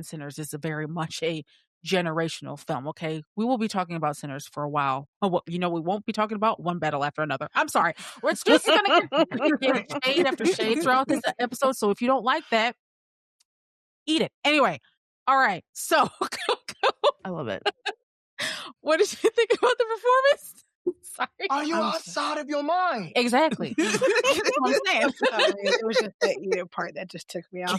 Sinners is a very much a generational film. Okay, we will be talking about Sinners for a while. Oh, well, we won't be talking about one battle after another. I'm sorry, it's just gonna get shade after shade throughout this episode. So if you don't like that, eat it anyway. All right, so I love it. what did you think about the performance? Sorry. Are you outside of your mind? Exactly. That's what I'm saying. Sorry, it was just the eating part that just took me off.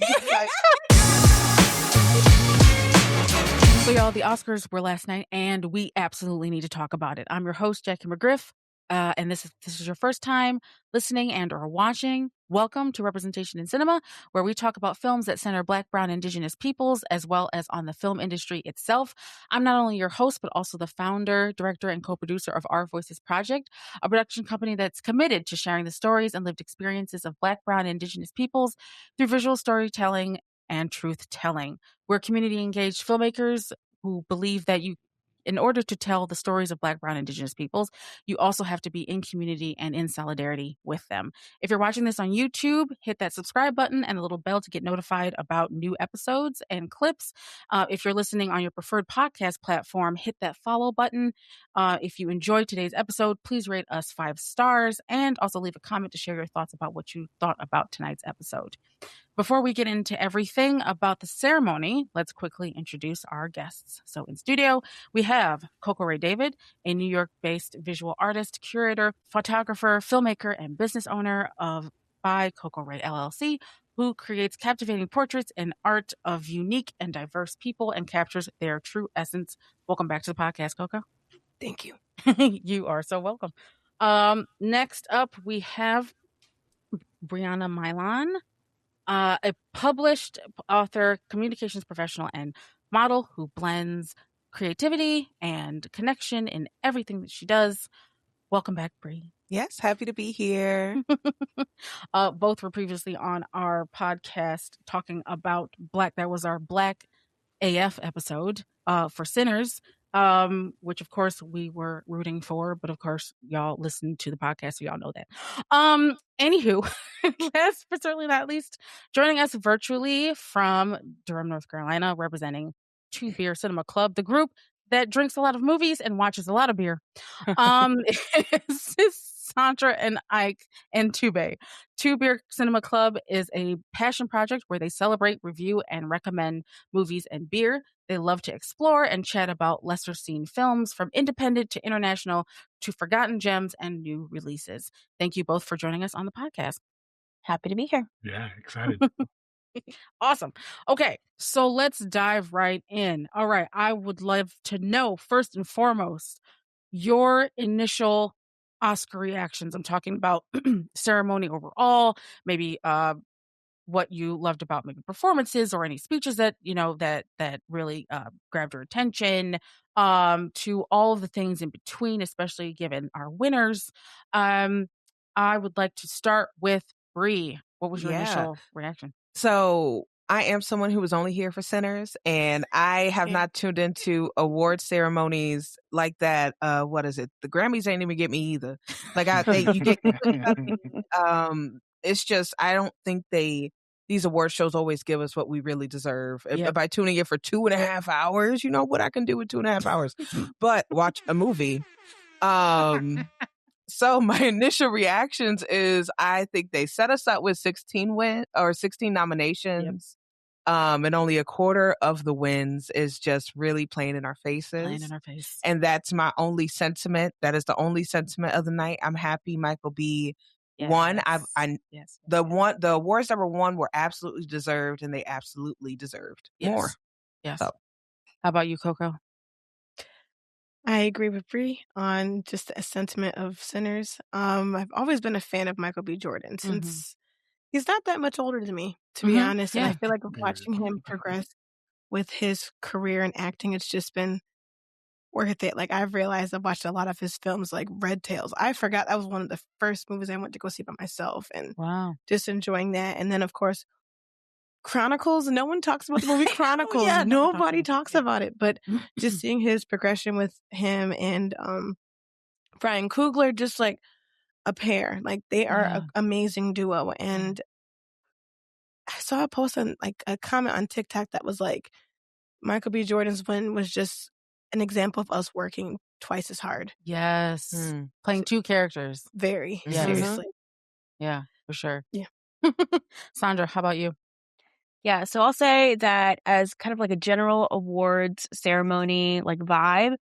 So, y'all, the Oscars were last night, and we absolutely need to talk about it. I'm your host, Jackie McGriff, and this is your first time listening and or watching. Welcome to Representation in Cinema, where we talk about films that center Black, Brown, Indigenous peoples, as well as on the film industry itself. I'm not only your host, but also the founder, director, and co-producer of Our Voices Project, a production company that's committed to sharing the stories and lived experiences of Black, Brown, and Indigenous peoples through visual storytelling and truth-telling. We're community-engaged filmmakers who believe that in order to tell the stories of Black, Brown, Indigenous peoples, you also have to be in community and in solidarity with them. If you're watching this on YouTube, hit that subscribe button and the little bell to get notified about new episodes and clips. If you're listening on your preferred podcast platform, hit that follow button. If you enjoyed today's episode, please rate us 5 stars and also leave a comment to share your thoughts about what you thought about tonight's episode. Before we get into everything about the ceremony, let's quickly introduce our guests. So in studio, we have Coco Ray David, a New York-based visual artist, curator, photographer, filmmaker, and business owner of By Coco Ray LLC, who creates captivating portraits and art of unique and diverse people and captures their true essence. Welcome back to the podcast, Coco. Thank you. You are so welcome. Next up, we have Brianna Milon. A published author, communications professional, and model who blends creativity and connection in everything that she does. Welcome back, Bri. Yes, happy to be here. Both were previously on our podcast talking about that was our Black AF episode for Sinners, which of course we were rooting for, but of course y'all listen to the podcast, so y'all know that. Anywho, last but certainly not least, joining us virtually from Durham, North Carolina, representing Two Beer Cinema Club, the group that drinks a lot of movies and watches a lot of beer. Is Sandra and Ike and Ntube. Two Beer Cinema Club is a passion project where they celebrate, review, and recommend movies and beer. They love to explore and chat about lesser seen films, from independent to international to forgotten gems and new releases. Thank you both for joining us on the podcast. Happy to be here. Yeah, excited. Awesome. Okay, so let's dive right in. All right, I would love to know, first and foremost, your initial Oscar reactions. I'm talking about ceremony overall, maybe what you loved about maybe performances or any speeches that that really grabbed your attention, to all of the things in between, especially given our winners. I would like to start with Bri. What was your initial reaction? So I am someone who was only here for Sinners, and I have not tuned into award ceremonies like that. What is it? The Grammys ain't even get me either. Like you get, it's just, I don't think these award shows always give us what we really deserve. Yep. By tuning in for 2.5 hours, you know what I can do with 2.5 hours, but watch a movie. So my initial reactions is I think they set us up with 16 nominations. Yep. And only a quarter of the wins is just really playing in our faces. Playing in our face. And that's my only sentiment. That is the only sentiment of the night. I'm happy Michael B. won. The awards that were won were absolutely deserved, and they absolutely deserved more. Yes. So. How about you, Coco? I agree with Bri on just a sentiment of Sinners. I've always been a fan of Michael B. Jordan since he's not that much older than me, to be honest. Yeah. And I feel like watching him progress with his career and acting, it's just been worth it. Like, I've realized I've watched a lot of his films, like Red Tails. I forgot that was one of the first movies I went to go see by myself, and just enjoying that. And then, of course, Chronicles. No one talks about the movie Chronicles. Nobody talks about it. But just seeing his progression with him and Brian Coogler, just like a pair. Like, they are an amazing duo. And I saw a post on, like, a comment on TikTok that was like, Michael B. Jordan's win was just an example of us working twice as hard. Yes. Playing two characters. Very Yes. seriously. Yeah, for sure. Yeah. Sandra, how about you? Yeah, so I'll say that as kind of like a general awards ceremony like vibe,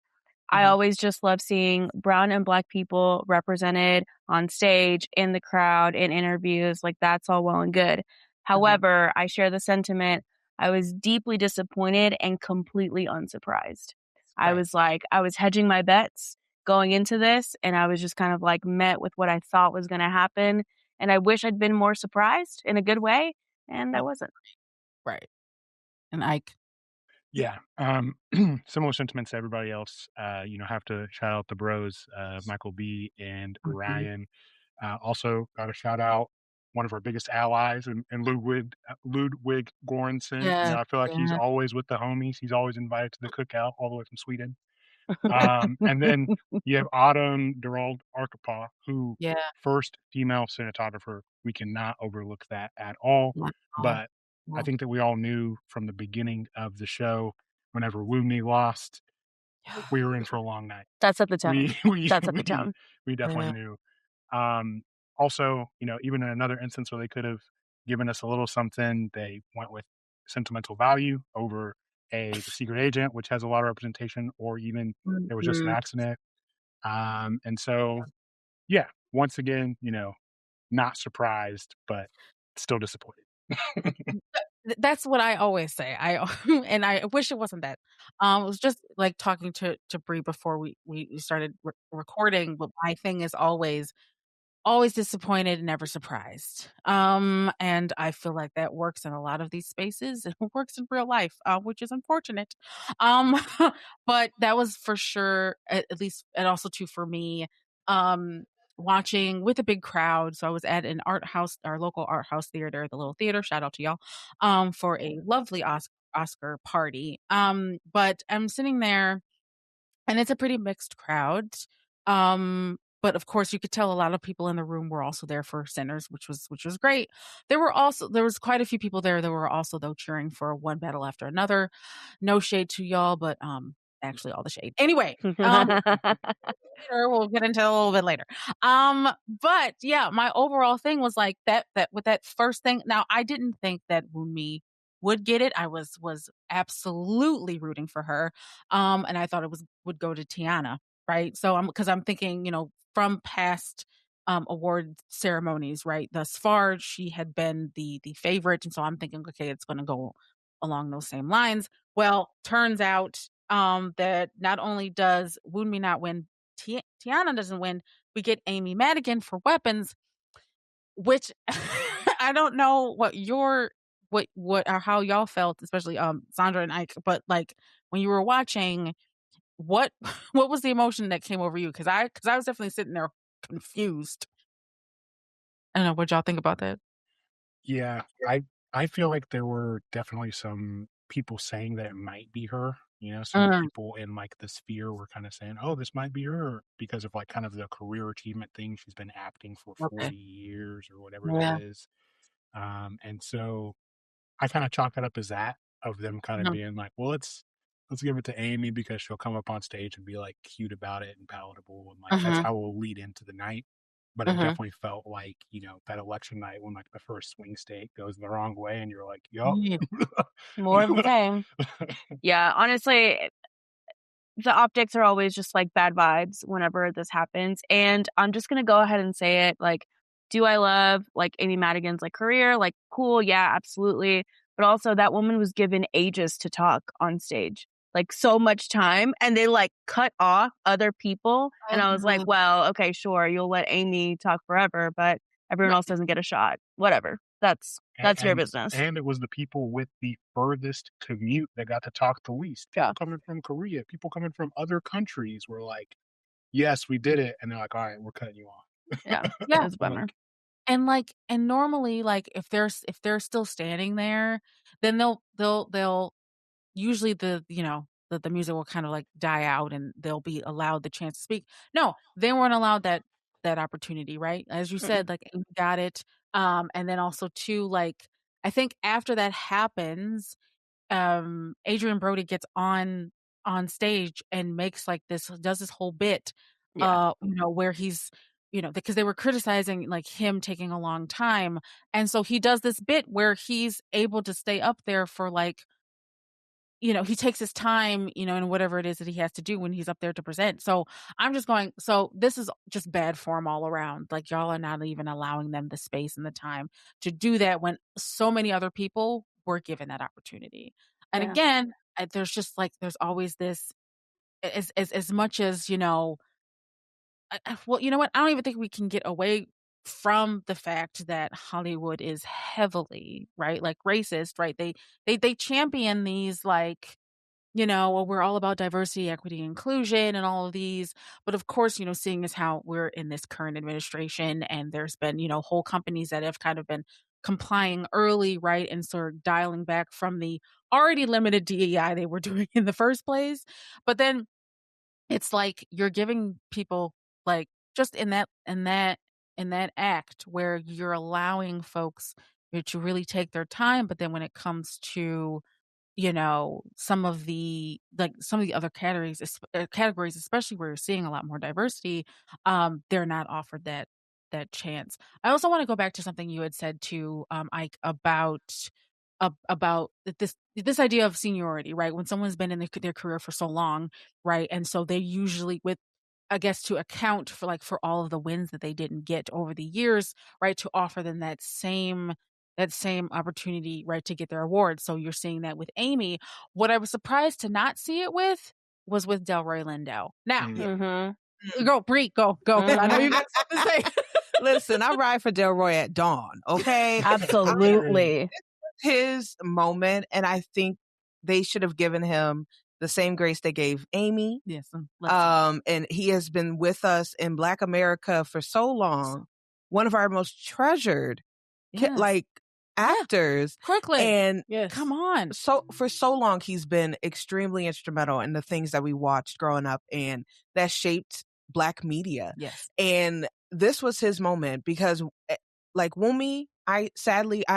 I always just love seeing brown and black people represented on stage, in the crowd, in interviews. Like, that's all well and good. However, I share the sentiment. I was deeply disappointed and completely unsurprised. I was hedging my bets going into this, and I was just kind of like met with what I thought was going to happen. And I wish I'd been more surprised in a good way, and I wasn't. Right. And Ike. Yeah. Similar sentiments to everybody else. Have to shout out the bros, Michael B. and Ryan. Also got to shout out one of our biggest allies in Ludwig Göransson. Yeah, I feel like he's always with the homies. He's always invited to the cookout all the way from Sweden. And then you have Autumn Derald Arkapaw, who first female cinematographer. We cannot overlook that at all. But I think that we all knew from the beginning of the show, whenever Wooney lost, we were in for a long night. That set the tone. That set the tone. We definitely knew. Also, even in another instance where they could have given us a little something, they went with sentimental value over the secret agent, which has a lot of representation, or even it was just an accident. And so, yeah, once again, not surprised, but still disappointed. That's what I always say. And I wish it wasn't that. I was just like talking to Bree before we started recording, but my thing is always disappointed, never surprised. And I feel like that works in a lot of these spaces. It works in real life, which is unfortunate. But that was for sure, at least, and also too for me, watching with a big crowd. So I was at an art house, our local art house theater, the Little Theater. Shout out to y'all, for a lovely Oscar party. But I'm sitting there, and it's a pretty mixed crowd. But of course, you could tell a lot of people in the room were also there for Sinners, which was great. There was quite a few people there that were also, though, cheering for one battle after another. No shade to y'all, but actually all the shade. Anyway, we'll get into it a little bit later. But yeah, my overall thing was like that with that first thing. Now, I didn't think that Wunmi would get it. I was absolutely rooting for her. And I thought it would go to Tiana, right? So because I'm thinking, from past award ceremonies, right? Thus far, she had been the favorite, and so I'm thinking, okay, it's going to go along those same lines. Well, turns out that not only does Wunmi not win, Tiana doesn't win. We get Amy Madigan for Weapons, which I don't know what or how y'all felt, especially Sandra and Ike, but like when you were watching, what was the emotion that came over you? Because I was definitely sitting there confused. I don't know what y'all think about that. Yeah, I feel like there were definitely some people saying that it might be her. Some people in like the sphere were kind of saying, "Oh, this might be her," because of like kind of the career achievement thing. She's been acting for 40 years or whatever that is. And so I kind of chalk it up as that, of them kind of being like, well, let's give it to Amy because she'll come up on stage and be like cute about it and palatable, and like that's how we'll lead into the night. But it definitely felt like, that election night when like the first swing state goes the wrong way and you're like, yup. More of the same. Yeah, honestly, the optics are always just like bad vibes whenever this happens. And I'm just going to go ahead and say it. Like, do I love like Amy Madigan's like career? Like, cool. Yeah, absolutely. But also that woman was given ages to talk on stage, like so much time, and they like cut off other people. And I was like, well, okay, sure. You'll let Amy talk forever, but everyone else doesn't get a shot. Whatever. That's your business. And it was the people with the furthest commute that got to talk the least. People coming from Korea, people coming from other countries were like, yes, we did it. And they're like, all right, we're cutting you off. Yeah. Yeah. It's a bummer. And normally, like if they're still standing there, then they'll usually the music will kind of like die out and they'll be allowed the chance to speak. No, they weren't allowed that opportunity, right? As you said, like Amy got it. And then also too, like I think after that happens, Adrian Brody gets on stage and makes like does this whole bit, where he's, because they were criticizing like him taking a long time. And so he does this bit where he's able to stay up there for like, he takes his time, and whatever it is that he has to do when he's up there to present. So I'm just going, so this is just bad form all around. Like y'all are not even allowing them the space and the time to do that when so many other people were given that opportunity. And again, there's just like, there's always this, as much as, well, you know what? I don't even think we can get away from the fact that Hollywood is heavily, right, like racist, right? They champion these like, well, we're all about diversity, equity, inclusion, and all of these. But of course, seeing as how we're in this current administration, and there's been, whole companies that have kind of been complying early, right, and sort of dialing back from the already limited DEI they were doing in the first place. But then it's like you're giving people like just in that act where you're allowing folks to really take their time, but then when it comes to some of the other categories, especially where you're seeing a lot more diversity, they're not offered that chance. I also want to go back to something you had said to Ike about this idea of seniority, right? When someone's been in their career for so long, right? And so they usually, with, I guess, to account for all of the wins that they didn't get over the years, right, to offer them that same opportunity, right, to get their awards. So you're seeing that with Amy. What I was surprised to not see it with was with Delroy Lindo. Now, go, Bree, go. I know you got something to say. Listen, I ride for Delroy at dawn, okay? Absolutely. His moment, and I think they should have given him the same grace they gave Amy. Yes. And he has been with us in Black America for so long. One of our most treasured actors. Quickly. And come on. So for so long he's been extremely instrumental in the things that we watched growing up and that shaped Black media. Yes. And this was his moment because like Wumi, I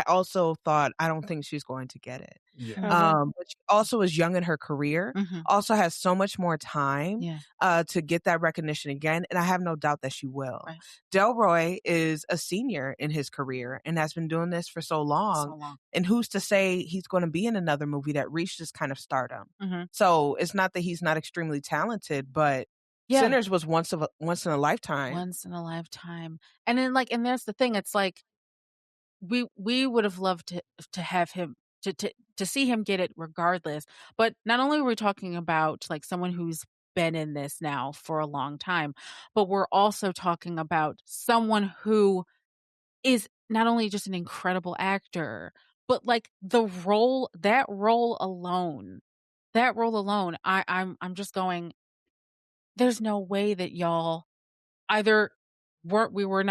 also thought, I don't think she's going to get it. Yeah. But she also is young in her career, also has so much more time to get that recognition again. And I have no doubt that she will. Right. Delroy is a senior in his career and has been doing this for so long. And who's to say he's going to be in another movie that reached this kind of stardom? So it's not that he's not extremely talented, but Sinners was once in a lifetime. Once in a lifetime. And then and there's the thing, it's like we would have loved to have him to see him get it regardless. But not only are we talking about like someone who's been in this now for a long time, but we're also talking about someone who is not only just an incredible actor, but like that role alone, I'm just going, there's no way that y'all either we're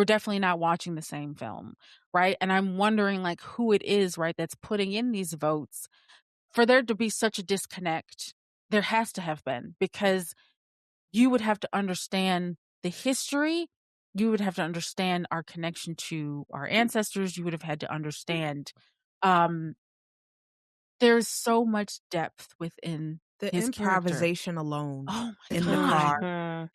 definitely not watching the same film, right? And I'm wondering like who it is, right, that's putting in these votes for there to be such a disconnect. There has to have been, because you would have to understand the history. You would have to understand our connection to our ancestors. You would have had to understand there's so much depth within the his improvisation character alone. Oh my in God. the car.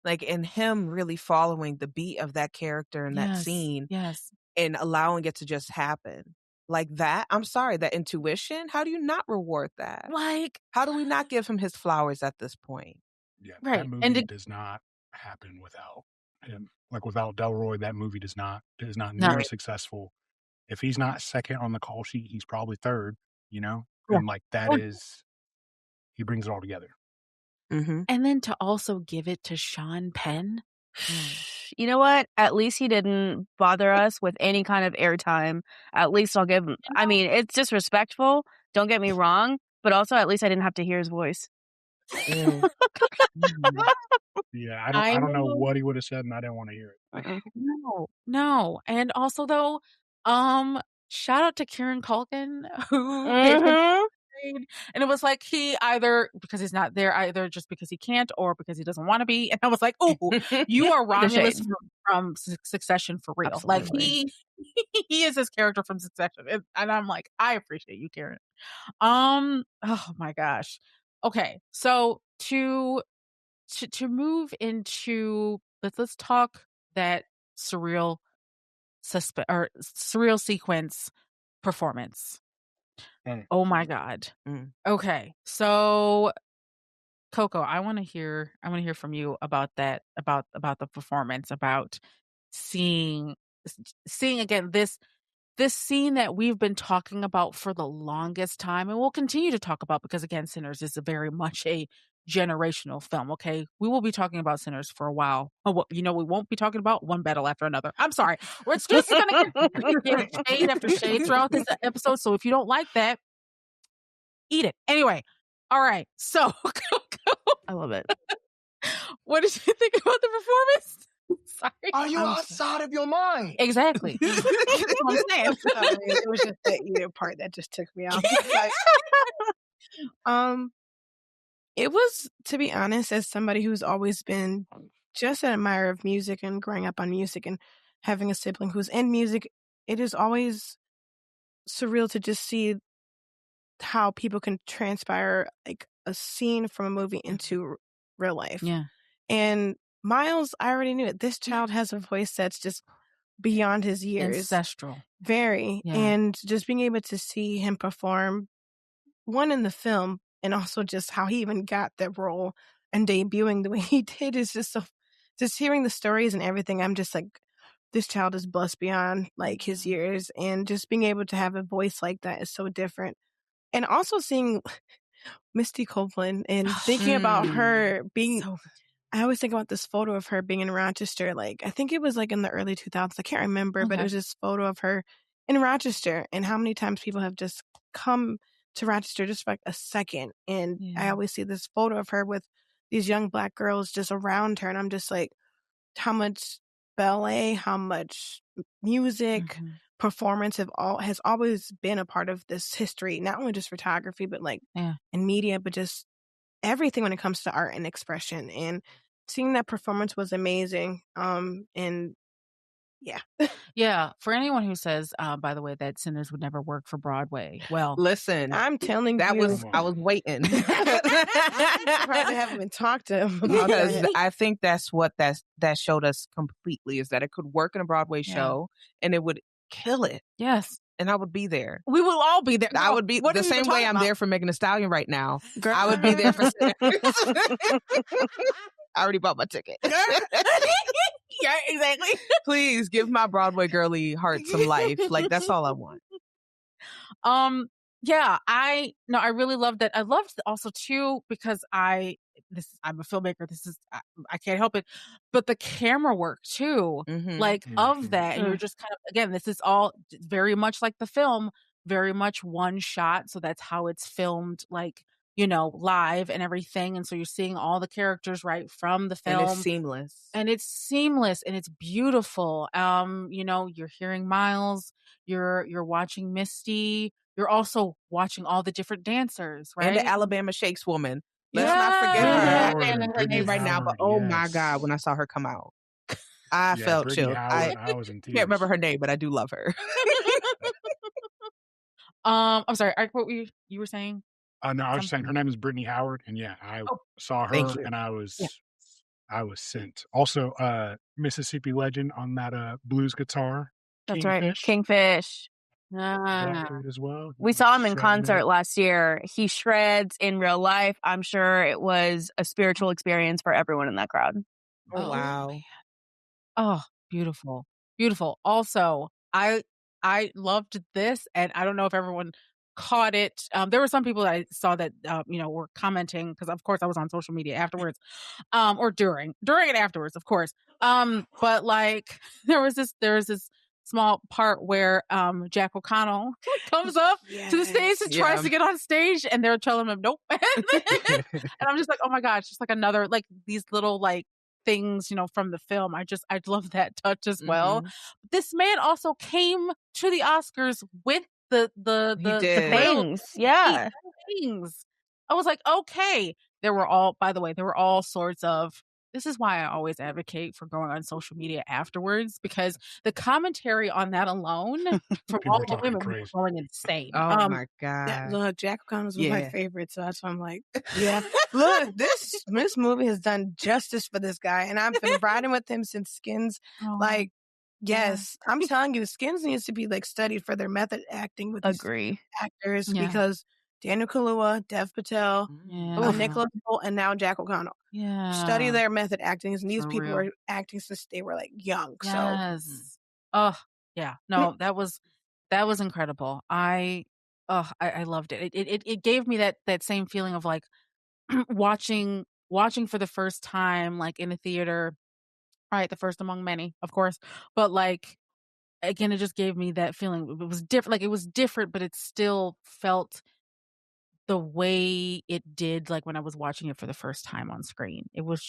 Like, and him really following the beat of that character in that scene and allowing it to just happen like that. I'm sorry, that intuition, how do you not reward that? Like, how do we not give him his flowers at this point? Yeah, right. That movie does not happen without him. Like without Delroy, that movie is not near as successful. If he's not second on the call sheet, he's probably third, and like that is, he brings it all together. And then to also give it to Sean Penn. You know what? At least he didn't bother us with any kind of airtime. At least I'll give him. I mean, it's disrespectful. Don't get me wrong, but also at least I didn't have to hear his voice. Yeah, I don't know what he would have said, and I didn't want to hear it. No. And also though, shout out to Kieran Culkin, who And it was like he either, because he's not there, either just because he can't or because he doesn't want to be. And I was like, oh, you are Romulus from Succession for real. Absolutely. Like he is his character from Succession. And I'm like, I appreciate you, Karen. Oh my gosh. Okay. So to move into, let's talk that surreal sequence performance. Oh my God. Okay. So Coco, I want to hear from you about that, about the performance, about seeing again this scene that we've been talking about for the longest time, and we'll continue to talk about, because again, Sinners is very much a generational film. Okay, we will be talking about Sinners for a while. Oh, we won't be talking about one battle after another. I'm sorry, we're just gonna get shade after shade throughout this episode. So if you don't like that, eat it anyway. All right, so I love it. What did you think about the performance? Sorry. Are you outside of your mind? Exactly. That's what I'm saying. Sorry, it was just the eater part that just took me off. It was, to be honest, as somebody who's always been just an admirer of music and growing up on music and having a sibling who's in music, it is always surreal to just see how people can transpire like a scene from a movie into real life. Yeah. And Miles, I already knew it. This child has a voice that's just beyond his years. Ancestral. Very. Yeah. And just being able to see him perform, one in the film, and also just how he even got that role and debuting the way he did is just so, just hearing the stories and everything, I'm just like, this child is blessed beyond like his years. And just being able to have a voice like that is so different. And also seeing Misty Copeland and thinking about her being, I always think about this photo of her being in Rochester. Like, I think it was like in the early 2000s. I can't remember, but it was this photo of her in Rochester and how many times people have just come to Rochester just for like a second. And I always see this photo of her with these young Black girls just around her. And I'm just like, how much ballet, how much music, performance has always been a part of this history, not only just photography, but like in media, but just everything when it comes to art and expression. And seeing that performance was amazing. And yeah. Yeah. For anyone who says, by the way, that Sinners would never work for Broadway. Well, listen, I'm telling that you. I was waiting. I'm surprised I haven't even talked to him about because that. I think that's what that showed us completely, is that it could work in a Broadway show and it would kill it. Yes. And I would be there. We will all be there. I would be the same way I'm there for Megan Thee Stallion right now. Girl. I would be there for I already bought my ticket. Yeah, exactly. Please give my Broadway girly heart some life. Like, that's all I want. Yeah, I really loved that. I loved also too, because I'm a filmmaker. I can't help it, but the camera work too, of that. And you're just kind of, again, this is all very much like the film, very much one shot. So that's how it's filmed, like, live and everything. And so you're seeing all the characters right from the film. And it's seamless and it's beautiful. You're hearing Miles, you're watching Misty, you're also watching all the different dancers, right? And the Alabama Shakes woman. Let's not forget her. I can't remember her name right now, but oh my God, when I saw her come out, I felt chilled. I was in tears. Can't remember her name, but I do love her. I'm sorry, what you were saying? No, I was just saying her name is Brittany Howard, and I saw her, and I was sent. Also, Mississippi legend on that blues guitar. That's Kingfish. right, Kingfish. That dude as well. We saw him in concert last year. He shreds in real life. I'm sure it was a spiritual experience for everyone in that crowd. Oh wow! Man. Oh, beautiful, beautiful. Also, I loved this, and I don't know if everyone caught it. There were some people that I saw that were commenting, because of course I was on social media afterwards, or during and afterwards, of course. But like there was this small part where Jack O'Connell comes up to the stage and tries to get on stage, and they're telling him nope. And I'm just like, oh my gosh, just like another, like these little like things from the film. I love that touch as well. This man also came to the Oscars with the things. Yeah. things. I was like, okay. By the way, there were all sorts of. This is why I always advocate for going on social media afterwards, because the commentary on that alone from all the women was going insane. Oh my God. Yeah, look, Jack O'Connell's was my favorite, so that's why I'm like, yeah. Look, this movie has done justice for this guy, and I've been riding with him since Skins. Like, yes, I'm telling you, Skins needs to be like studied for their method acting with these actors because Daniel Kaluuya, Dev Patel, Nicholas Hoult, and now Jack O'Connell. Yeah. Study their method acting, and these people are acting since they were like young. Yes. So, oh yeah, no, that was incredible. I loved it. It gave me that same feeling of like watching for the first time, like in a theater. Right, the first among many, of course, but like again, it just gave me that feeling. It was different. Like it was different, but it still felt the way it did, like when I was watching it for the first time on screen. It was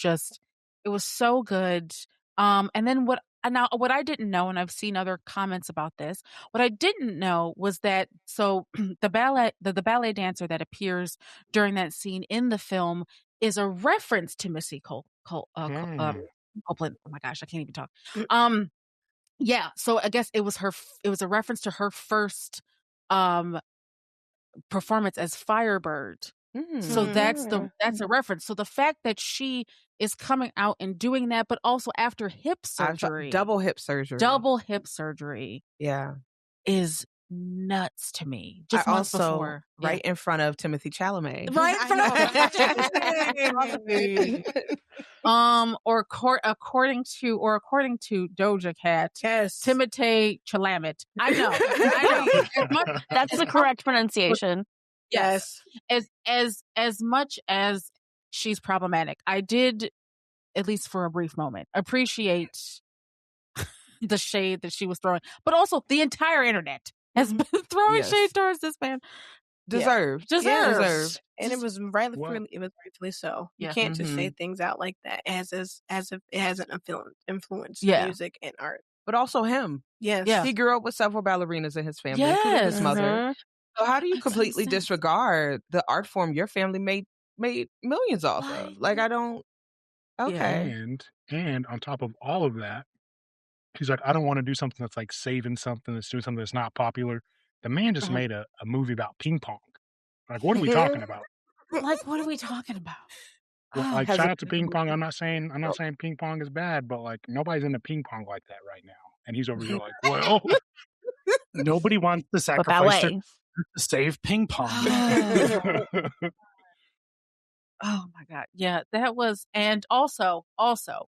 so good. And then what I didn't know, and I've seen other comments about this, what I didn't know was that, so the ballet dancer that appears during that scene in the film is a reference to Missy Copeland. Oh my gosh, I can't even talk. Yeah. So I guess it was a reference to her first, performance as Firebird. So that's a reference. So the fact that she is coming out and doing that, but also after hip surgery, double hip surgery, yeah, is nuts to me. Just months before, right in front of Timothee Chalamet, right in front of or according to Doja Cat, Timothee Chalamet. I know. That's the correct pronunciation. Yes. As much as she's problematic, I did, at least for a brief moment, appreciate the shade that she was throwing, but also the entire internet has been throwing shade towards this man. Deserved. And it was rightfully so. You can't just say things out like that as if it hasn't influenced music and art. But also him. Yes. He grew up with several ballerinas in his family, including his mother. So how do you completely disregard the art form your family made millions off of? Like, I don't. Okay. And on top of all of that, he's like, I don't want to do something that's like saving something, that's doing something that's not popular. The man just made a movie about ping pong. Like, what are we talking about? Like, what are we talking about? Well, like, shout out to ping pong. I'm not saying ping pong is bad, but like nobody's into ping pong like that right now. And he's over here like, well, nobody wants to sacrifice to save ping pong. Oh my God. Yeah, that was, and also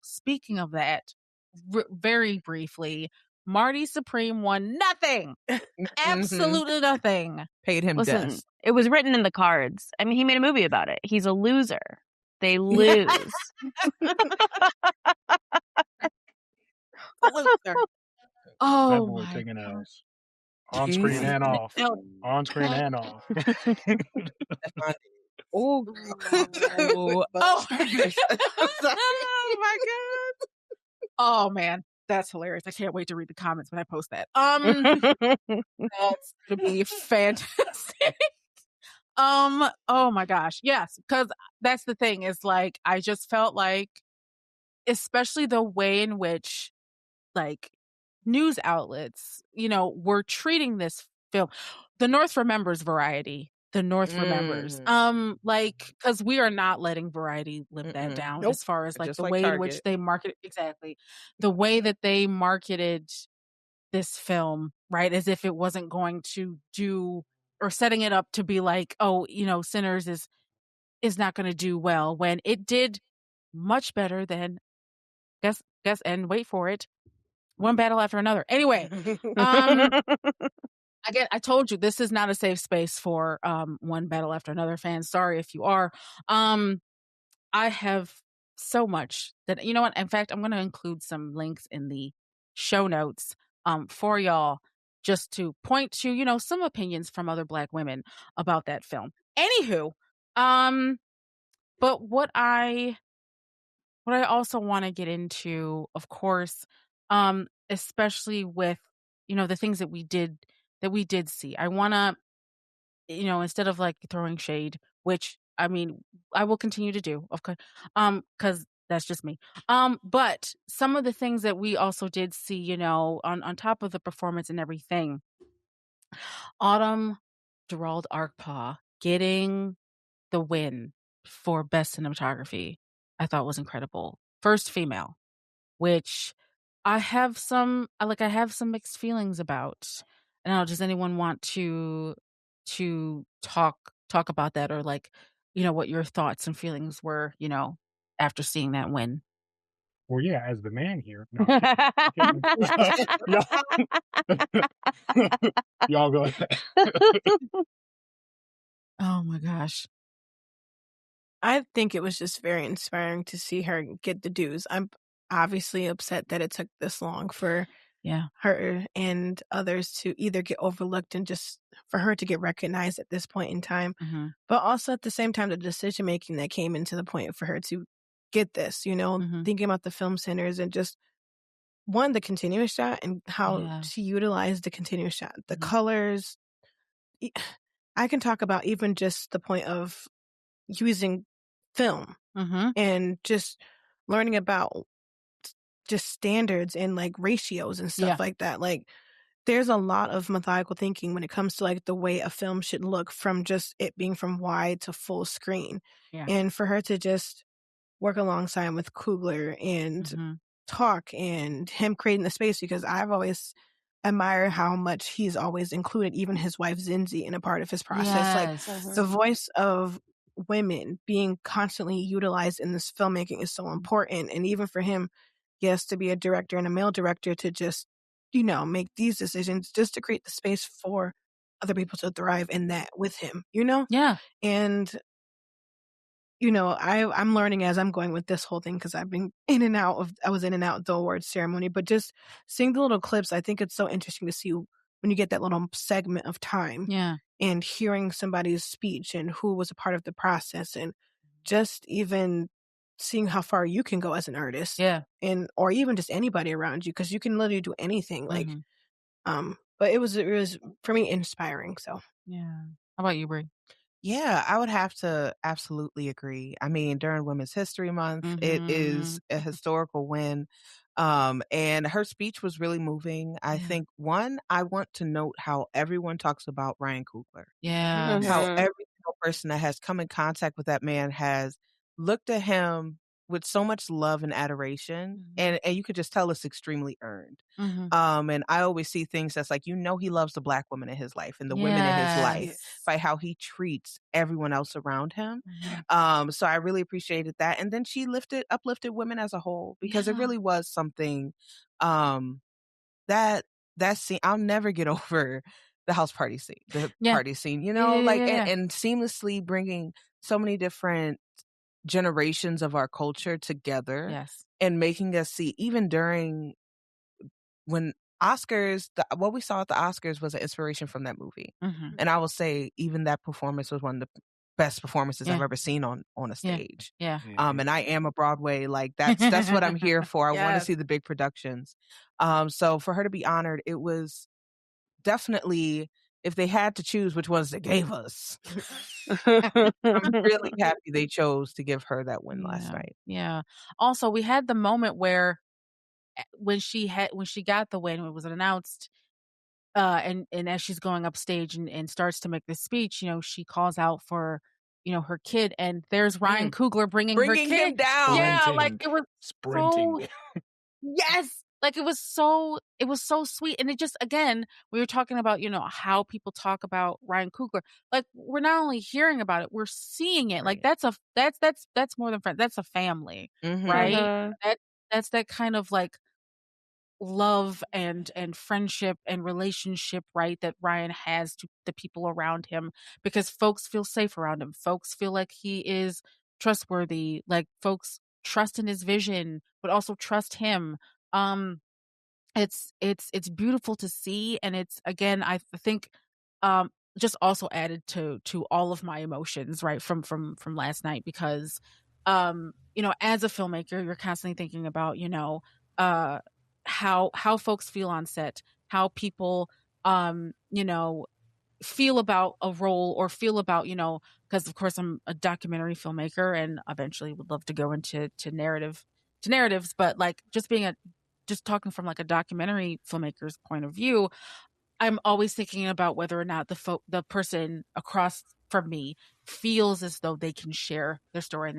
speaking of that, very briefly, Marty Supreme won nothing. Absolutely nothing. Paid him dust. It was written in the cards. I mean, he made a movie about it. He's a loser. They lose. Oh, that boy taking L's. On screen and off. On screen and off. Oh, oh my God. Oh man, that's hilarious. I can't wait to read the comments when I post that. That's gonna be fantastic. Oh my gosh. Yes, because that's the thing, is like I just felt like, especially the way in which like news outlets, were treating this film. The North remembers Variety. The North remembers. Like, because we are not letting Variety live that down as far as like just the like way Target. in which they market, exactly. The way that they marketed this film, right? As if it wasn't going to do, or setting it up to be like, oh, Sinners is not going to do well, when it did much better than guess and wait for it, One Battle After Another. Anyway, again, I told you this is not a safe space for One Battle After Another fans. Sorry if you are. I have so much that, you know what? In fact, I'm going to include some links in the show notes for y'all, just to point to, some opinions from other Black women about that film. Anywho, but what I also want to get into, of course, especially with, the things that we did that we did see. I want to, instead of like throwing shade, which I mean, I will continue to do, of course, because that's just me. But some of the things that we also did see, on top of the performance and everything, Autumn Gerald Arkpaw getting the win for best cinematography, I thought was incredible. First female, which I have some mixed feelings about. I don't know, does anyone want to talk about that, or like, what your thoughts and feelings were, after seeing that win? Well, yeah, as the man here. No, I'm kidding. Y'all go ahead. Oh my gosh. I think it was just very inspiring to see her get the dues. I'm obviously upset that it took this long for her and others to either get overlooked and just for her to get recognized at this point in time. Mm-hmm. But also at the same time, the decision making that came into the point for her to get this, thinking about the film centers and just the continuous shot and how she utilized the continuous shot, the colors. I can talk about even just the point of using film and just learning about just standards and like ratios and stuff like that. Like there's a lot of methodical thinking when it comes to like the way a film should look from just it being from wide to full screen. And for her to just work alongside with Coogler and talk and him creating the space, because I've always admire how much he's always included even his wife Zinzi in a part of his process. Like the voice of women being constantly utilized in this filmmaking is so important. And even for him, to be a director and a male director to just, make these decisions just to create the space for other people to thrive in that with him, Yeah. And I'm learning as I'm going with this whole thing because I've been I was in and out of the awards ceremony, but just seeing the little clips, I think it's so interesting to see when you get that little segment of time and hearing somebody's speech and who was a part of the process and just even seeing how far you can go as an artist or even just anybody around you, because you can literally do anything but it was for me inspiring. So how about you, Brie? Yeah, I would have to absolutely agree. I mean, during Women's History Month, it is a historical win. And her speech was really moving. I think, I want to note how everyone talks about Ryan Coogler. Yeah. How every single person that has come in contact with that man has looked at him with so much love and adoration. And you could just tell it's extremely earned. And I always see things that's like, he loves the Black woman in his life and the women in his life by how he treats everyone else around him. So I really appreciated that. And then she uplifted women as a whole, because it really was something that scene. I'll never get over the house party scene, party scene, and seamlessly bringing so many different generations of our culture together and making us see, even during when Oscars, what we saw at the Oscars was an inspiration from that movie. And I will say even that performance was one of the best performances I've ever seen on a stage. And I am a Broadway, like that's what I'm here for. I want to see the big productions. So for her to be honored, it was definitely, if they had to choose which ones they gave us, I'm really happy they chose to give her that win last night. Yeah. Also, we had the moment where when she got the win, it was announced, and as she's going upstage and starts to make the speech, she calls out for, her kid, and there's Ryan Coogler bringing her kid him down. Yeah, like it was sprinting. So, yes. Like it was so sweet. And it just, again, we were talking about, how people talk about Ryan Coogler. Like we're not only hearing about it, we're seeing it. Like that's more than friends. That's a family, right? That's that kind of like love and friendship and relationship, right, that Ryan has to the people around him, because folks feel safe around him. Folks feel like he is trustworthy. Like folks trust in his vision, but also trust him. It's beautiful to see, and it's, again, I think just also added to all of my emotions, right, from last night, because as a filmmaker, you're constantly thinking about how folks feel on set, how people you know, feel about a role or feel about, you know, because of course I'm a documentary filmmaker and eventually would love to go into narratives, but like just talking from like a documentary filmmaker's point of view, I'm always thinking about whether or not the person across from me feels as though they can share their story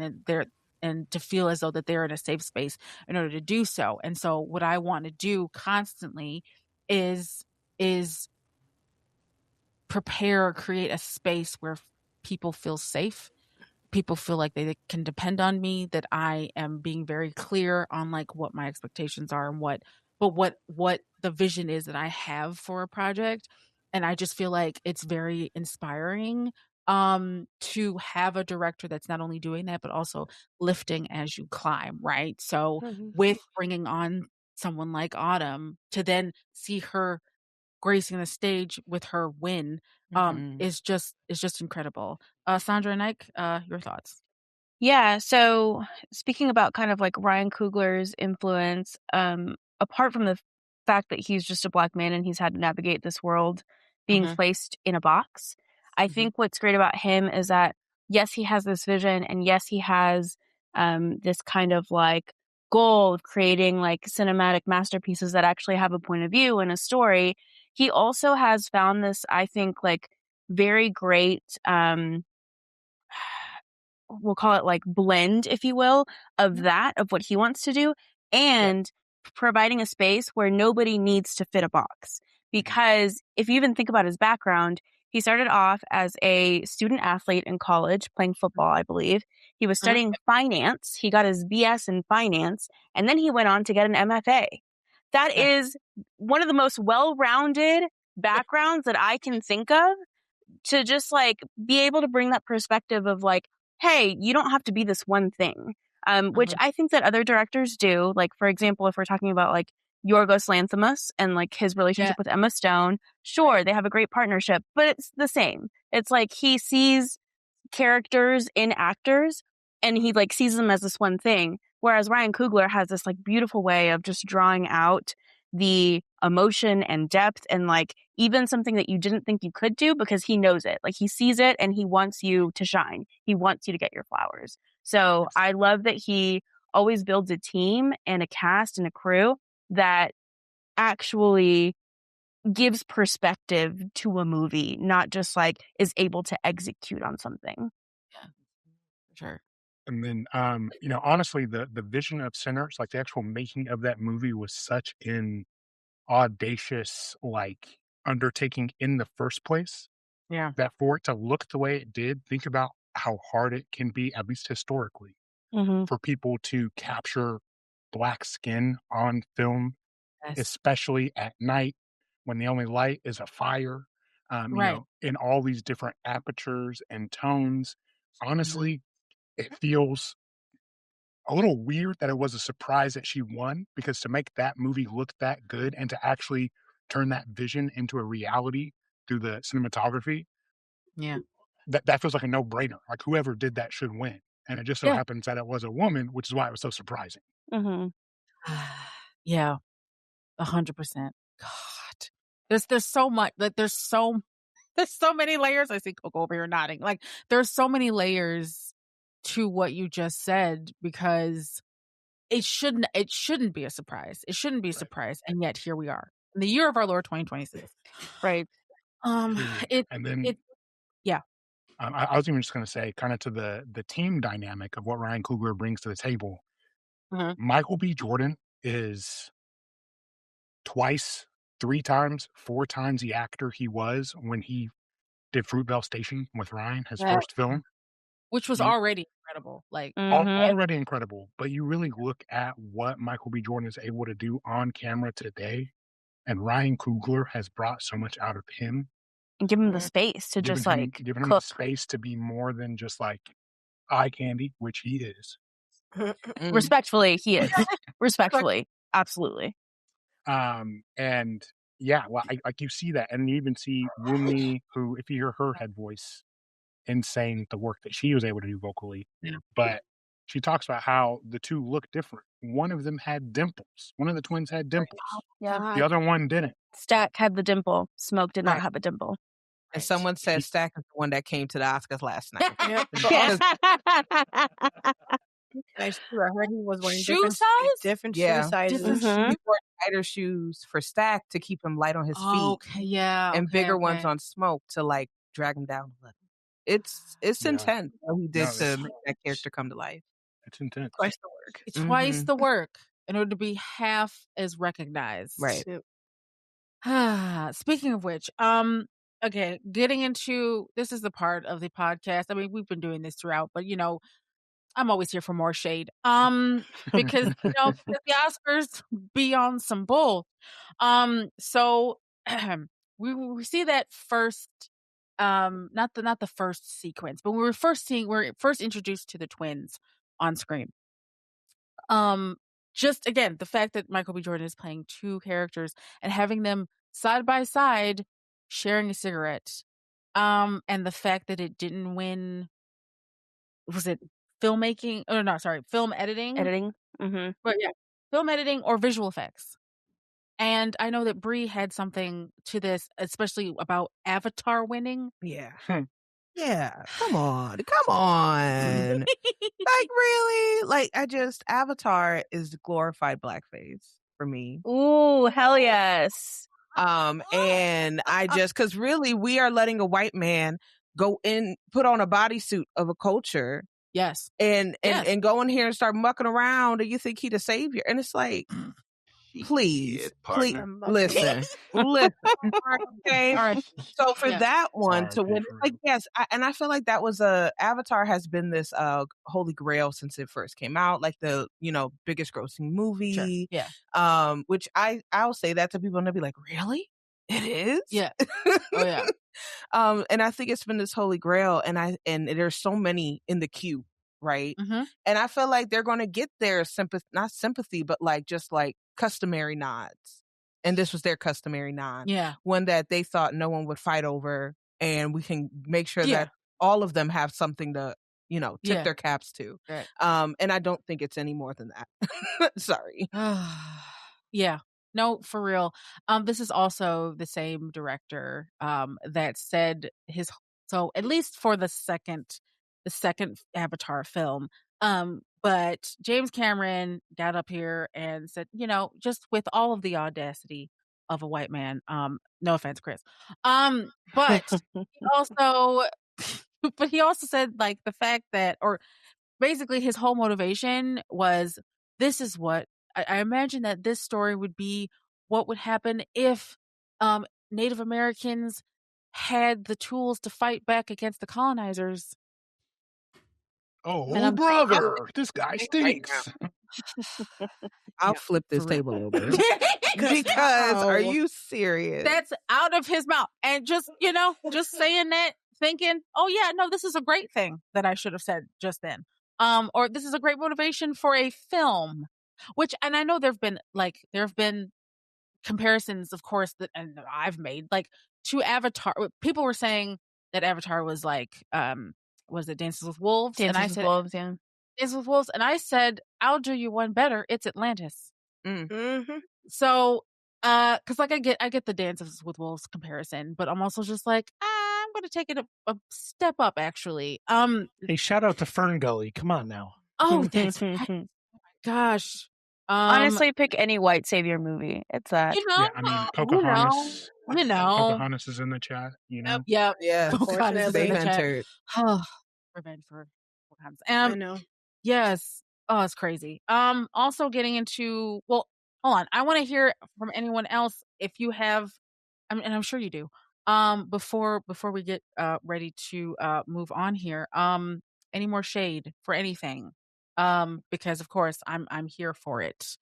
and to feel as though that they're in a safe space in order to do so. And so what I want to do constantly is prepare or create a space where people feel safe. People feel like they can depend on me, that I am being very clear on like what my expectations are and what the vision is that I have for a project. And I just feel like it's very inspiring to have a director that's not only doing that but also lifting as you climb, right? So with bringing on someone like Autumn to then see her gracing the stage with her win is just incredible. Sandra and Ike, your thoughts? Yeah, so speaking about kind of like Ryan Coogler's influence, apart from the fact that he's just a Black man and he's had to navigate this world being placed in a box, I think what's great about him is that, yes, he has this vision, and yes, he has this kind of like goal of creating like cinematic masterpieces that actually have a point of view and a story. He also has found this, I think, like very great we'll call it like blend, if you will, of what he wants to do, and providing a space where nobody needs to fit a box. Because if you even think about his background, he started off as a student athlete in college playing football, I believe. He was studying finance. He got his BS in finance, and then he went on to get an MFA. That is one of the most well-rounded backgrounds that I can think of, to just like be able to bring that perspective of like, hey, you don't have to be this one thing. Which I think that other directors do. Like, for example, if we're talking about like Yorgos Lanthimos and like his relationship with Emma Stone, sure, they have a great partnership, but it's the same. It's like he sees characters in actors and he like sees them as this one thing. Whereas Ryan Coogler has this like beautiful way of just drawing out the emotion and depth and like even something that you didn't think you could do, because he knows it. Like he sees it and he wants you to shine. He wants you to get your flowers. So I love that he always builds a team and a cast and a crew that actually gives perspective to a movie, not just like is able to execute on something. Yeah, sure. And then, honestly, the vision of Sinners, like the actual making of that movie, was such an audacious, like, undertaking in the first place. Yeah. That for it to look the way it did, think about how hard it can be, at least historically, for people to capture Black skin on film, especially at night when the only light is a fire, in all these different apertures and tones. Honestly, it feels a little weird that it was a surprise that she won, because to make that movie look that good and to actually turn that vision into a reality through the cinematography, that feels like a no-brainer. Like whoever did that should win. And it just so happens that it was a woman, which is why it was so surprising. Yeah, 100%. God, there's so much. Like there's so many layers. I see Coco over here nodding. Like there's so many layers to what you just said, because it shouldn't be a surprise. It shouldn't be a surprise, and yet here we are in the year of our Lord 2026. Right. I was even just going to say, kind of to the team dynamic of what Ryan Coogler brings to the table. Michael B. Jordan is twice, 3 times, 4 times the actor he was when he did Fruitvale Station with Ryan, his first film. Which was already incredible. Like already incredible. But you really look at what Michael B. Jordan is able to do on camera today, and Ryan Coogler has brought so much out of him. And give him the space to just like giving him the space to be more than just like eye candy, which he is. Respectfully, he is. Respectfully. Absolutely. And yeah, well, like you see that, and you even see Wumi, who, if you hear her head voice, insane the work that she was able to do vocally. But she talks about how the two look different. One of them had dimples. One of the twins had dimples. Yeah. The other one didn't. Stack had the dimple. Smoke did not have a dimple. And someone said Stack is the one that came to the Oscars last night. Yes. Nice too. I heard he was wearing different shoe sizes. He wore tighter shoes for Stack to keep him light on his feet. Okay, yeah. And bigger ones on Smoke to like drag him down a little. It's intense what he did to make that character come to life. It's intense. Twice the work. It's twice the work in order to be half as recognized. Right. Speaking of which, okay, getting into this is the part of the podcast. I mean, we've been doing this throughout, but I'm always here for more shade. Because because the Oscars be on some bull. So we see that first, not the first sequence, but we're first introduced to the twins on screen. Just again, the fact that Michael B. Jordan is playing two characters and having them side by side sharing a cigarette. And the fact that it didn't win, was it filmmaking? Oh no, sorry, film editing. Mm-hmm. But yeah, film editing or visual effects. And I know that Brie had something to this, especially about Avatar winning. Yeah. Yeah. Come on. Like, really? Like, Avatar is glorified blackface for me. Ooh, hell yes. And because really we are letting a white man go in, put on a bodysuit of a culture. Yes. And go in here and start mucking around, and you think he the savior. And it's like, please, listen. Okay. All right. So for that one to win, like, yes, I feel like that was Avatar has been this holy grail since it first came out, like the biggest grossing movie. Sure. Yeah. Which I'll say that to people and they'll be like, really? It is? Yeah. Oh yeah. And I think it's been this holy grail, and there's so many in the queue. Right. Mm-hmm. And I feel like they're going to get their not sympathy, but just customary nods. And this was their customary nod. Yeah. One that they thought no one would fight over. And we can make sure that all of them have something to, tip their caps to. Right. And I don't think it's any more than that. Sorry. Yeah. No, for real. This is also the same director that said so at least for the second Avatar film. But James Cameron got up here and said, just with all of the audacity of a white man, no offense, Chris. But he also said like the fact that, or basically his whole motivation was, this is what I imagine that this story would be what would happen if Native Americans had the tools to fight back against the colonizers. Oh, brother, this guy stinks. I'll flip this table over. Because are you serious? That's out of his mouth. And just saying that, thinking, oh yeah, no, this is a great thing that I should have said just then. Or this is a great motivation for a film. And I know there have been comparisons, of course, that and I've made to Avatar. People were saying that Avatar was was it Dances with Wolves? Dances with Wolves. Dances with Wolves. And I said, I'll do you one better. It's Atlantis. Mm-hmm. So, because I get the Dances with Wolves comparison, but I'm also just I'm going to take it a step up, actually. Hey, shout out to Fern Gully. Come on now. Oh, that's right. Oh my gosh. Honestly, pick any white savior movie. It's that. Yeah, I mean, Pocahontas. Pocahontas is in the chat. Yep. Yeah. Pocahontas they in the entered. chat. Revenge for Pocahontas. I know. Yes. Oh, it's crazy. Also getting into, hold on. I want to hear from anyone else if you have, and I'm sure you do. Before we get ready to move on here. Any more shade for anything? Because of course I'm here for it.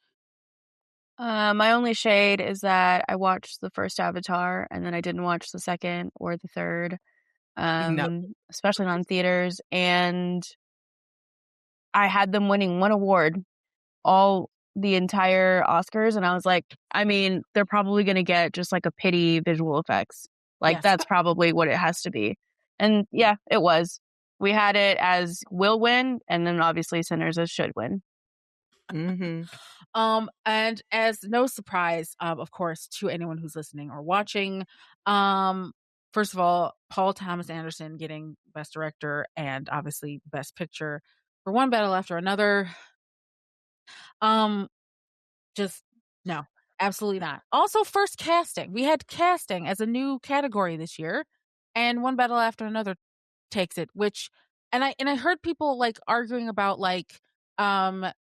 My only shade is that I watched the first Avatar and then I didn't watch the second or the third, especially not in theaters. And I had them winning one award all the entire Oscars. And I was like, I mean, they're probably going to get just a pity visual effects. That's probably what it has to be. And yeah, it was. We had it as will win, and then obviously Sinners as should win. And as no surprise, of course, to anyone who's listening or watching, first of all, Paul Thomas Anderson getting Best Director and obviously Best Picture for One Battle After Another. Just no, absolutely not. Also, first casting. We had casting as a new category this year, and One Battle After Another takes it. And I heard people like arguing about like the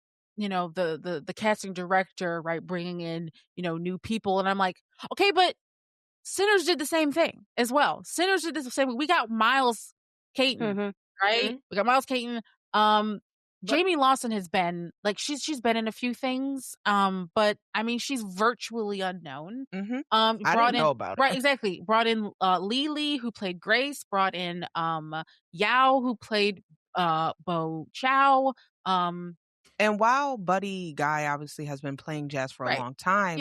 casting director, right, bringing in new people, and I'm like, okay, but Sinners did the same thing as well. Sinners did the same. We got Miles Caton, right? We got Miles Caton. Jamie Lawson has been like she's been in a few things, but I mean she's virtually unknown. I didn't know about it. Right, exactly. Brought in Lily, who played Grace. Brought in Yao, who played Bo Chow. And while Buddy Guy obviously has been playing jazz for a long time,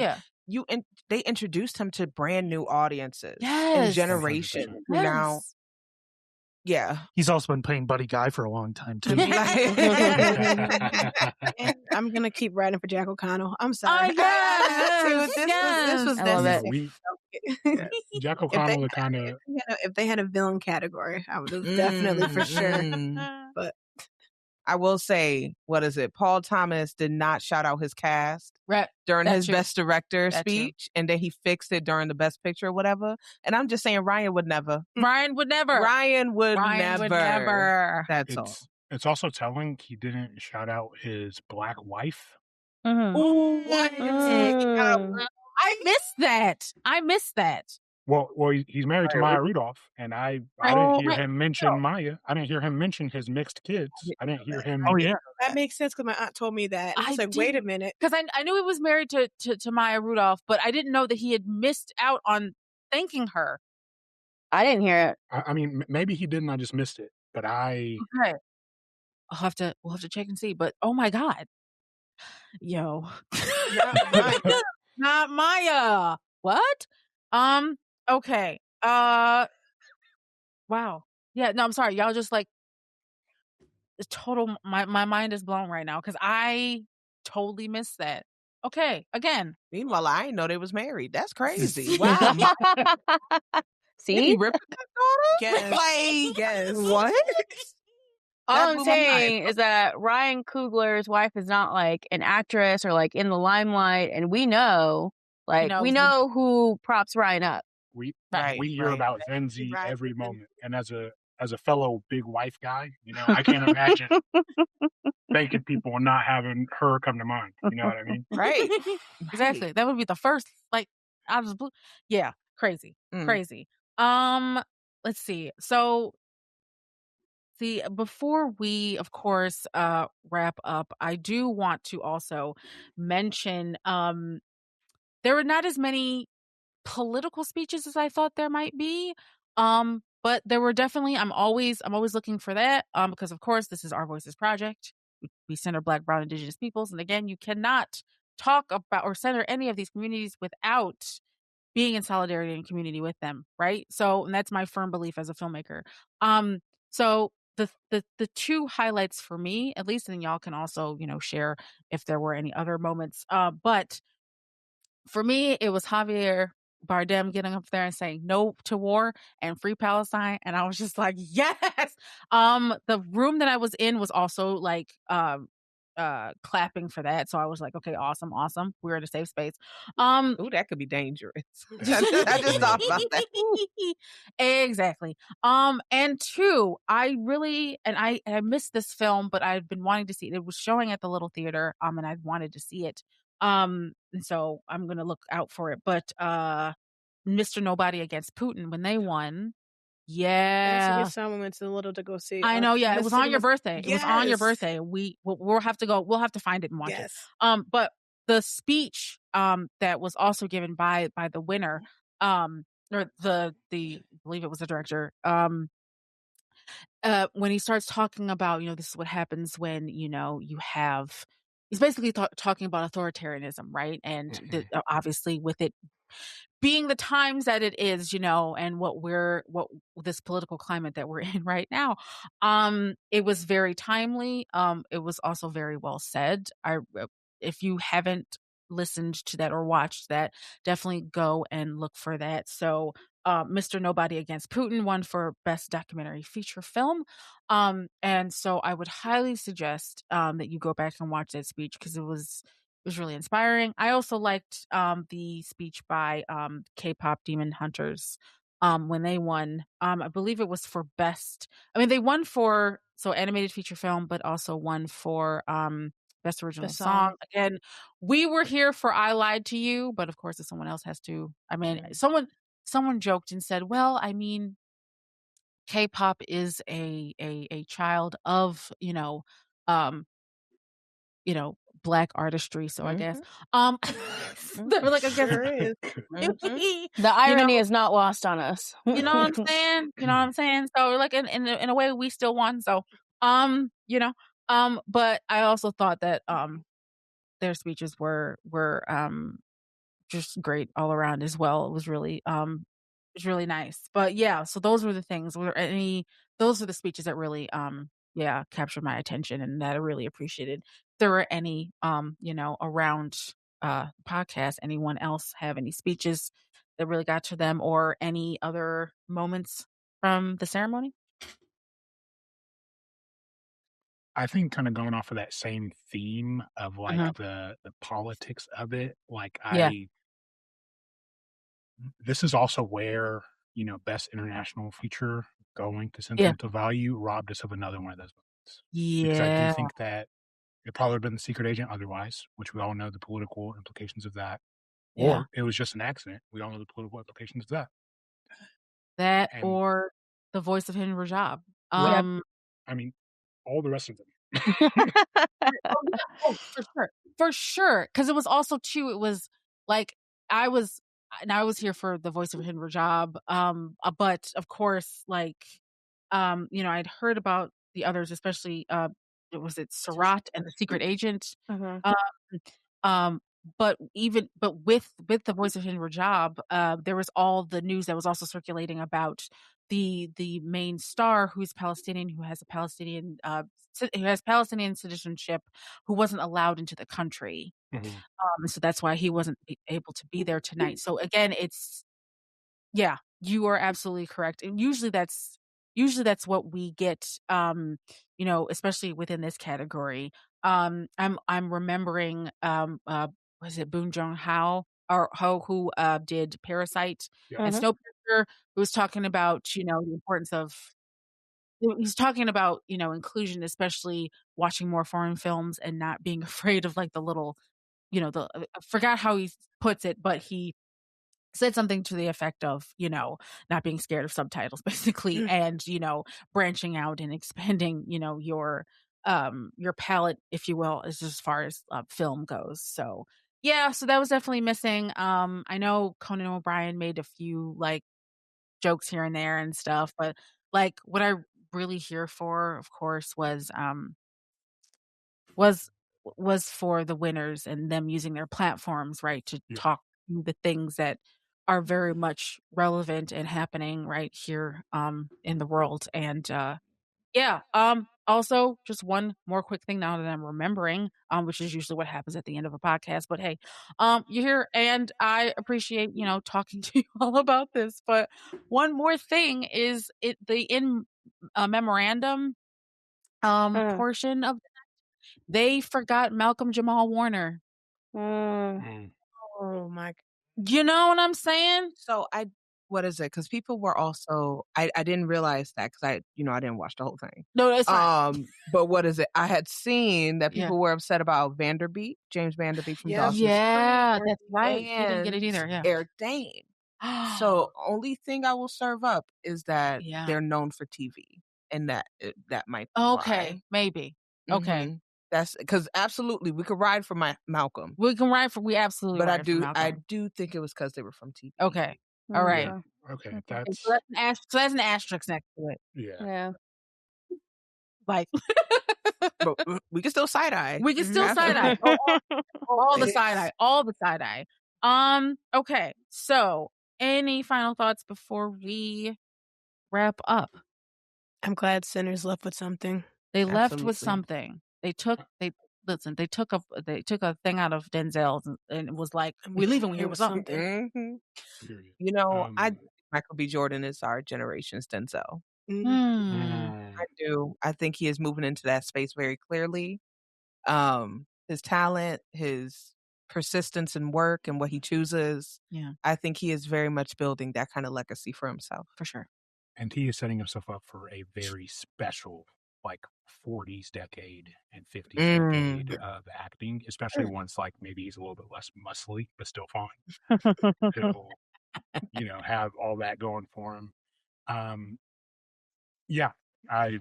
they introduced him to brand new audiences and generations. Now. Yeah. He's also been playing Buddy Guy for a long time, too. And I'm going to keep writing for Jack O'Connell. I'm sorry. This was necessary. Jack O'Connell kind of... If they had a villain category, I would have definitely for sure. But I will say, what is it? Paul Thomas did not shout out his cast during his Best Director speech, and then he fixed it during the Best Picture or whatever. And I'm just saying, Ryan would never. Ryan would never. That's all. It's also telling he didn't shout out his black wife. I missed that. Well, he's married to Maya Rudolph, and I didn't hear him mention Maya. I didn't hear him mention his mixed kids. I didn't hear him. Oh yeah, that makes sense because my aunt told me that. I was like, wait a minute, because I knew he was married to Maya Rudolph, but I didn't know that he had missed out on thanking her. I didn't hear it. I mean, maybe he didn't. I just missed it. But okay. We'll have to check and see. But oh my god, yo, not Maya. What? Okay. Wow. Yeah, no, I'm sorry. Y'all just like total my mind is blown right now because I totally missed that. Okay, again. Meanwhile, I didn't know they was married. That's crazy. Wow. See? He ripped that daughter? Yes. What? All I'm saying is that Ryan Coogler's wife is not like an actress or like in the limelight, and we know who props Ryan up. We hear about Zenzi every moment, and as a fellow big wife guy, I can't imagine thanking people and not having her come to mind. You know what I mean? Right. Exactly. That would be the first. Like, out of the blue. Yeah, crazy. Let's see. So, before we, of course, wrap up, I do want to also mention there were not as many political speeches as I thought there might be. But there were definitely, I'm always looking for that. Because of course this is Our Voices Project. We center Black, Brown, Indigenous peoples. And again, you cannot talk about or center any of these communities without being in solidarity and community with them. Right. So, and that's my firm belief as a filmmaker. So the two highlights for me, at least, and y'all can also, share if there were any other moments. But for me, it was Javier Bardem getting up there and saying no to war and free Palestine, and I was just like, yes. The room that I was in was also like clapping for that, so I was like, okay, awesome, we're in a safe space. Ooh, that could be dangerous. I just thought about that. Exactly. And two, I really I missed this film, but I've been wanting to see it. It was showing at the Little Theater, and I wanted to see it. And so I'm gonna look out for it. But Mr. Nobody Against Putin, when they won, someone went to the Little to go see. I know, yeah, it was on your birthday. Yes. It was on your birthday. We'll have to go. We'll have to find it and watch it. But the speech that was also given by the winner, or I believe it was the director. When he starts talking about, this is what happens when you have. He's basically talking about authoritarianism, right? And obviously with it being the times that it is, and what this political climate that we're in right now, it was very timely. It was also very well said. If you haven't listened to that or watched that, definitely go and look for that. So, Mr. Nobody Against Putin won for Best Documentary Feature Film. And so I would highly suggest that you go back and watch that speech because it was really inspiring. I also liked the speech by K-pop Demon Hunters when they won. I believe it was for best. I mean, they won for animated feature film, but also won for best original song. Again, we were here for "I Lied to You," but of course, if someone else has to, I mean, someone joked and said, "Well, I mean, K-pop is a child of Black artistry, so I guess they were like, I guess Sure is. The irony is not lost on us. You know what I'm saying? You know what I'm saying? So like in a way, we still won. So but I also thought that their speeches were just great all around as well. It was really nice. But yeah, so those were the things. Those are the speeches that really captured my attention and that I really appreciated. If there were any around podcast, anyone else have any speeches that really got to them or any other moments from the ceremony? I think kind of going off of that same theme of like the politics of it, like this is also where, best international feature going to sentimental value robbed us of another one of those moments. Yeah. Because I do think that it probably would have been The Secret Agent otherwise, which we all know the political implications of that. Or it was just an accident. We all know the political implications of that. Or The Voice of Henry Rajab. I mean, all the rest of them. For sure. Because it was also too, it was like I was here for The Voice of Henry Rajab. But of course, like I'd heard about the others, especially was it Sarat and The Secret Agent. But with The Voice of Henry Rajab, there was all the news that was also circulating about the main star who's Palestinian, who has Palestinian citizenship, who wasn't allowed into the country. So that's why he wasn't able to be there tonight. So again, you are absolutely correct. And usually that's what we get, especially within this category. I'm remembering, was it Boon Jong-ho or who did Parasite and Snowpiercer, who was talking about, the importance of, he's talking about, inclusion, especially watching more foreign films and not being afraid of like the little, I forgot how he puts it, but he said something to the effect of, not being scared of subtitles, basically, and, branching out and expanding, your palette, if you will, as far as film goes. So, so that was definitely missing. I know Conan O'Brien made a few like jokes here and there and stuff, but like what I really here for, of course, was for the winners and them using their platforms, right, to talk the things that are very much relevant and happening right here in the world. And also just one more quick thing now that I'm remembering, which is usually what happens at the end of a podcast, but hey, you're here and I appreciate, talking to you all about this. But one more thing is in memorandum portion of they forgot Malcolm Jamal Warner. Oh my! You know what I'm saying? So what is it? Because people were also, I didn't realize that because I didn't watch the whole thing. No, that's fine. But what is it? I had seen that people were upset about James Vanderbeek from Dawson's Creek. Yeah, that's right. He didn't get it either. Yeah, Eric Dane. So only thing I will serve up is that they're known for TV, and that might be okay, maybe. Okay. That's because absolutely we could ride for Malcolm. We can ride for absolutely. But Malcolm. I do think it was because they were from TV. Okay. All right. Okay. So that's an asterisk next to it. Yeah. Like, but we can still side eye. We can still side eye. All the side eye. All the side eye. Okay. So any final thoughts before we wrap up? I'm glad Sinners left with something. They left with something. They took a thing out of Denzel's and it was like, we're leaving here with something. You know, I think Michael B. Jordan is our generation's Denzel. I do. I think he is moving into that space very clearly. His talent, his persistence in work and what he chooses. Yeah. I think he is very much building that kind of legacy for himself. For sure. And he is setting himself up for a very special, like 40s decade and 50s decade of acting, especially once like maybe he's a little bit less muscly, but still fine. He'll, have all that going for him. Yeah, I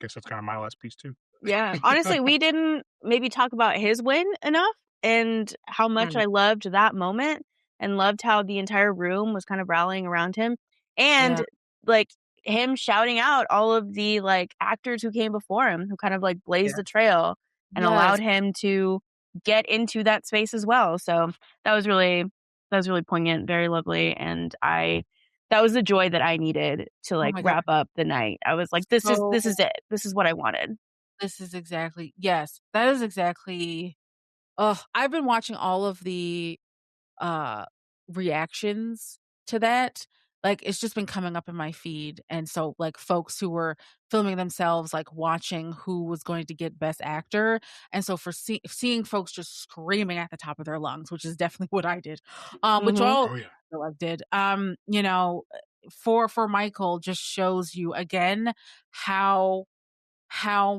guess that's kind of my last piece too. Yeah. Honestly, we didn't maybe talk about his win enough and how much I loved that moment and loved how the entire room was kind of rallying around him. And like him shouting out all of the like actors who came before him, who kind of like blazed the trail and allowed him to get into that space as well. So that was really poignant, very lovely. And that was the joy that I needed to like wrap up the night. I was like, this is it. This is what I wanted. This is exactly, yes, that is exactly, I've been watching all of the reactions to that. Like, it's just been coming up in my feed. And so, like, folks who were filming themselves, like, watching who was going to get Best Actor. And so, for seeing folks just screaming at the top of their lungs, which is definitely what I did, which all did, for Michael, just shows you again how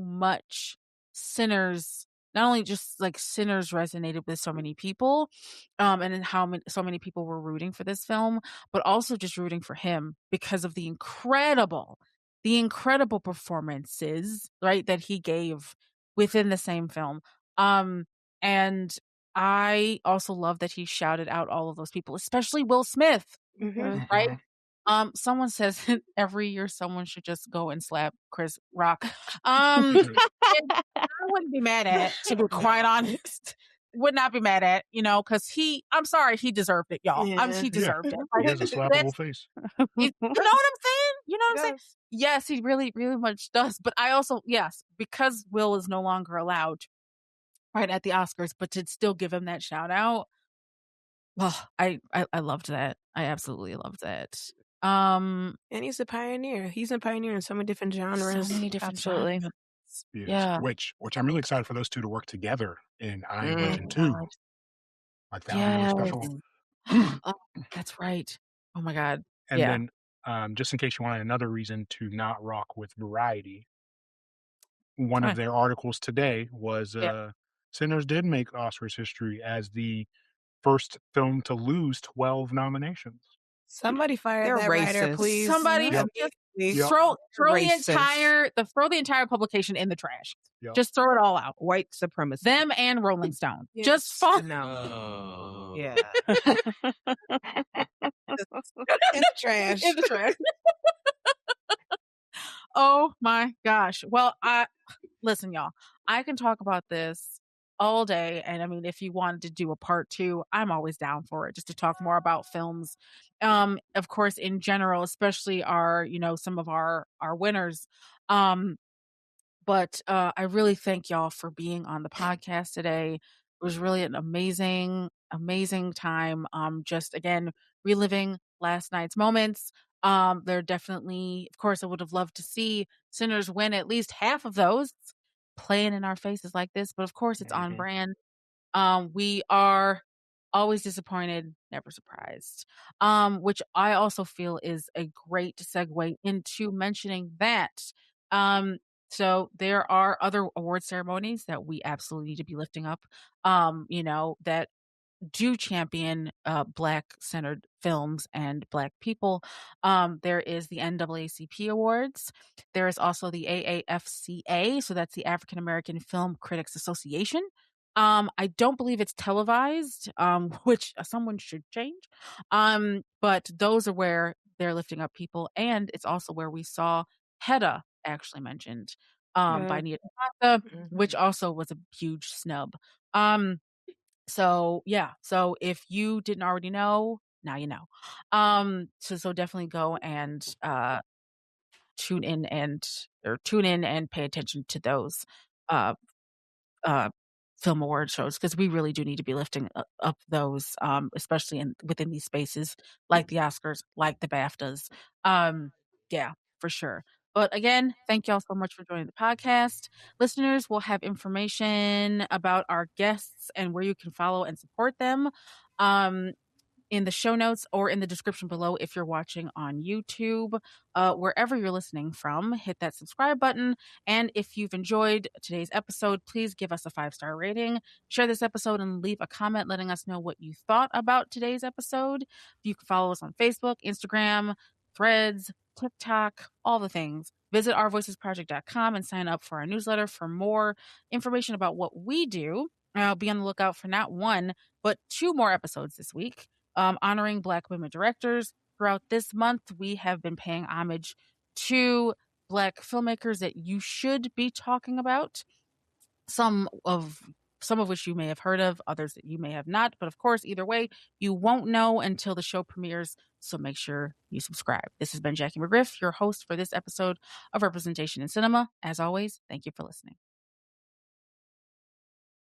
much Sinners, not only just like Sinners resonated with so many people, and then so many people were rooting for this film, but also just rooting for him because of the incredible performances, right, that he gave within the same film. And I also love that he shouted out all of those people, especially Will Smith, right? Someone says every year someone should just go and slap Chris Rock. I wouldn't be mad at, to be quite honest. Would not be mad at, because I'm sorry, he deserved it, y'all. He deserved it. He has a slappable face. You know what I'm saying? You know what I'm saying? Yes, he really, really much does. But I also, because Will is no longer allowed, right, at the Oscars, but to still give him that shout out. Well, I loved that. I absolutely loved that. And he's a pioneer. He's a pioneer in so many different genres. So many different genres. Yes. Yeah. Which I'm really excited for those two to work together in I Am Legend 2. Like that was really special. Oh, that's right. Oh my God. And then just in case you wanted another reason to not rock with Variety, one of their articles today was Sinners did make Oscars history as the first film to lose 12 nominations. Somebody fire that writer, please. Somebody throw the entire publication in the trash. Just throw it all out. White supremacy. Them and Rolling Stone. Just fun. No. Yeah. In the trash. In the trash. Oh my gosh. Well, listen, y'all. I can talk about this all day. And I mean, if you wanted to do a part 2, I'm always down for it, just to talk more about films. Of course, in general, especially our, some of our winners. But I really thank y'all for being on the podcast today. It was really an amazing, amazing time. Just again, reliving last night's moments. There definitely, of course, I would have loved to see Sinners win at least half of those, playing in our faces like this. But of course, it's on brand. We are always disappointed, never surprised. Which I also feel is a great segue into mentioning that. So there are other award ceremonies that we absolutely need to be lifting up, that do champion Black-centered films and Black people. There is the NAACP Awards. There is also the AAFCA, so that's the African American Film Critics Association. I don't believe it's televised, which someone should change. But those are where they're lifting up people, and it's also where we saw Hedda actually mentioned by Nia DaCosta, which also was a huge snub. So if you didn't already know, now you know. So definitely go and tune in and pay attention to those uh film award shows, because we really do need to be lifting up those, especially within these spaces like the Oscars, like the BAFTAs. Yeah, for sure. But again, thank y'all so much for joining the podcast. Listeners will have information about our guests and where you can follow and support them in the show notes or in the description below if you're watching on YouTube. Wherever you're listening from, hit that subscribe button. And if you've enjoyed today's episode, please give us a 5-star rating, share this episode, and leave a comment letting us know what you thought about today's episode. You can follow us on Facebook, Instagram, Threads, TikTok, all the things. Visit ourvoicesproject.com and sign up for our newsletter for more information about what we do. Be on the lookout for not 1, but 2 more episodes this week. Honoring Black women directors. Throughout this month, we have been paying homage to Black filmmakers that you should be talking about. Some of which you may have heard of, others that you may have not. But of course, either way, you won't know until the show premieres. So make sure you subscribe. This has been Jackie McGriff, your host for this episode of Representation in Cinema. As always, thank you for listening.